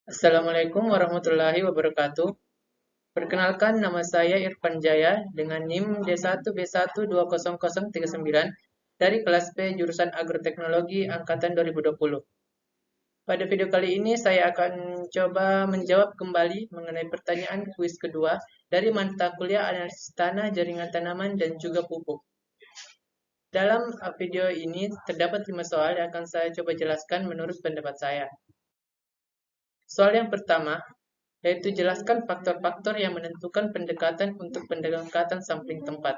Assalamualaikum warahmatullahi wabarakatuh. Perkenalkan, nama saya Irfan Jaya dengan NIM D1B1200039 dari kelas P jurusan Agroteknologi angkatan 2020. Pada video kali ini saya akan coba menjawab kembali mengenai pertanyaan kuis kedua dari mata kuliah analisis tanah, jaringan tanaman, dan juga pupuk. Dalam video ini terdapat 5 soal yang akan saya coba jelaskan menurut pendapat saya. Soal yang pertama, yaitu jelaskan faktor-faktor yang menentukan pendekatan untuk pendekatan sampling tempat.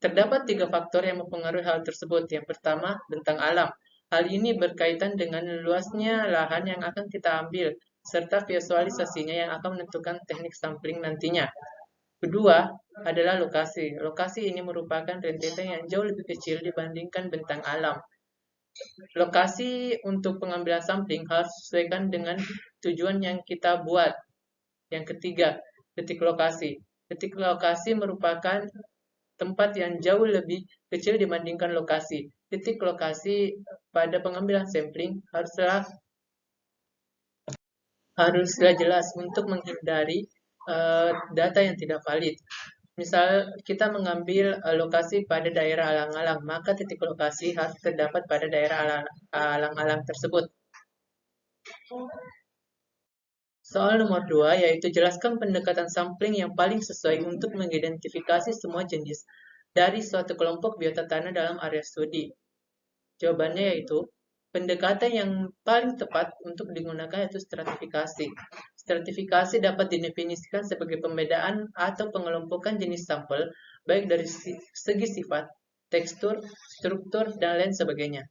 Terdapat 3 faktor yang mempengaruhi hal tersebut. Yang pertama, bentang alam. Hal ini berkaitan dengan luasnya lahan yang akan kita ambil, serta visualisasinya yang akan menentukan teknik sampling nantinya. Kedua, adalah lokasi. Lokasi ini merupakan rentetan yang jauh lebih kecil dibandingkan bentang alam. Lokasi untuk pengambilan sampling harus disesuaikan dengan tujuan yang kita buat. Yang ketiga, titik lokasi. Titik lokasi merupakan tempat yang jauh lebih kecil dibandingkan lokasi. Titik lokasi pada pengambilan sampling haruslah jelas untuk menghindari data yang tidak valid. Misal kita mengambil lokasi pada daerah alang-alang, maka titik lokasi harus terdapat pada daerah alang-alang tersebut. Soal nomor 2, yaitu jelaskan pendekatan sampling yang paling sesuai untuk mengidentifikasi semua jenis dari suatu kelompok biota tanah dalam area studi. Jawabannya yaitu, pendekatan yang paling tepat untuk digunakan yaitu stratifikasi. Stratifikasi dapat didefinisikan sebagai pembedaan atau pengelompokan jenis sampel, baik dari segi sifat, tekstur, struktur, dan lain sebagainya.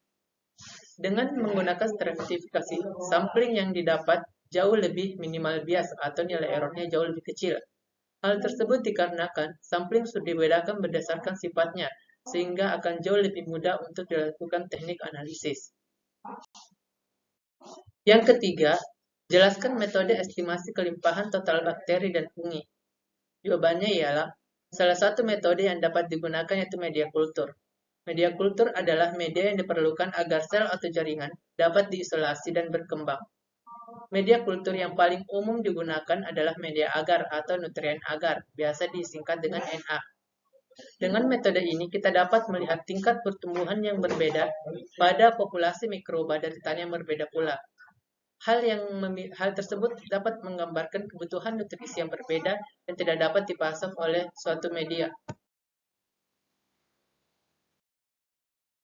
Dengan menggunakan stratifikasi, sampling yang didapat jauh lebih minimal bias atau nilai errornya jauh lebih kecil. Hal tersebut dikarenakan sampling sudah dibedakan berdasarkan sifatnya, sehingga akan jauh lebih mudah untuk dilakukan teknik analisis. Yang ketiga, jelaskan metode estimasi kelimpahan total bakteri dan fungi. Jawabannya ialah, salah satu metode yang dapat digunakan yaitu media kultur. Media kultur adalah media yang diperlukan agar sel atau jaringan dapat diisolasi dan berkembang. Media kultur yang paling umum digunakan adalah media agar atau nutrien agar, biasa disingkat dengan NA. Dengan metode ini, kita dapat melihat tingkat pertumbuhan yang berbeda pada populasi mikroba dari tanah yang berbeda pula. Hal tersebut dapat menggambarkan kebutuhan nutrisi yang berbeda yang tidak dapat dipasok oleh suatu media.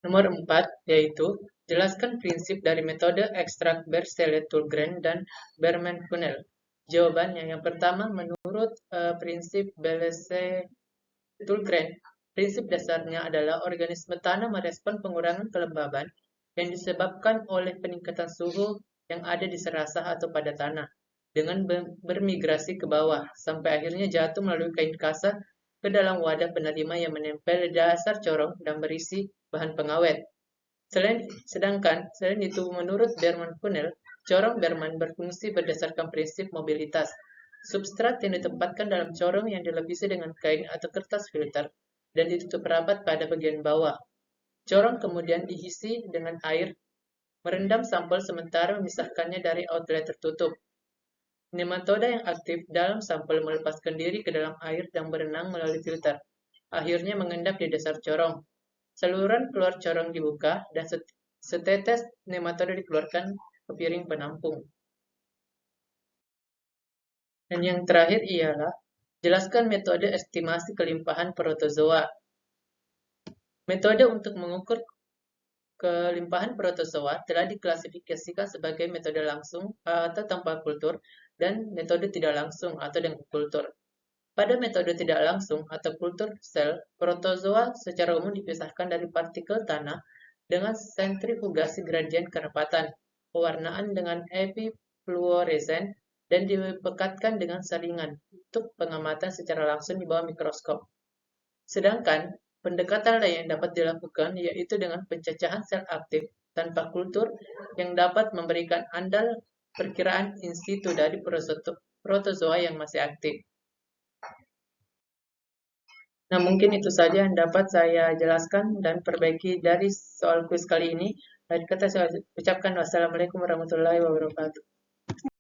Nomor 4, yaitu jelaskan prinsip dari metode ekstrak Bersele-Tullgren dan Berman-Funnell. Jawabannya yang pertama, menurut prinsip Bersele-Tullgren, prinsip dasarnya adalah organisme tanah merespon pengurangan kelembaban yang disebabkan oleh peningkatan suhu yang ada di serasah atau pada tanah, dengan bermigrasi ke bawah, sampai akhirnya jatuh melalui kain kasar ke dalam wadah penerima yang menempel di dasar corong dan berisi bahan pengawet. Selain itu, menurut Berman-Funnell, corong Berman berfungsi berdasarkan prinsip mobilitas. Substrat yang ditempatkan dalam corong yang dilapisi dengan kain atau kertas filter dan ditutup rapat pada bagian bawah. Corong kemudian diisi dengan air, merendam sampel sementara memisahkannya dari outlet tertutup. Nematoda yang aktif dalam sampel melepaskan diri ke dalam air dan berenang melalui filter, akhirnya mengendap di dasar corong. Saluran keluar corong dibuka dan setetes nematoda dikeluarkan ke piring penampung. Dan yang terakhir ialah, jelaskan metode estimasi kelimpahan protozoa. Metode untuk mengukur kelimpahan protozoa telah diklasifikasikan sebagai metode langsung atau tanpa kultur dan metode tidak langsung atau dengan kultur. Pada metode tidak langsung atau kultur sel, protozoa secara umum dipisahkan dari partikel tanah dengan sentrifugasi gradien kerapatan, pewarnaan dengan epifluoresen, dan dipekatkan dengan saringan untuk pengamatan secara langsung di bawah mikroskop. Sedangkan pendekatan lain yang dapat dilakukan yaitu dengan pencacahan sel aktif tanpa kultur yang dapat memberikan andal perkiraan in situ dari protozoa yang masih aktif. Nah, mungkin itu saja yang dapat saya jelaskan dan perbaiki dari soal kuis kali ini. Akhir kata saya ucapkan wassalamualaikum warahmatullahi wabarakatuh.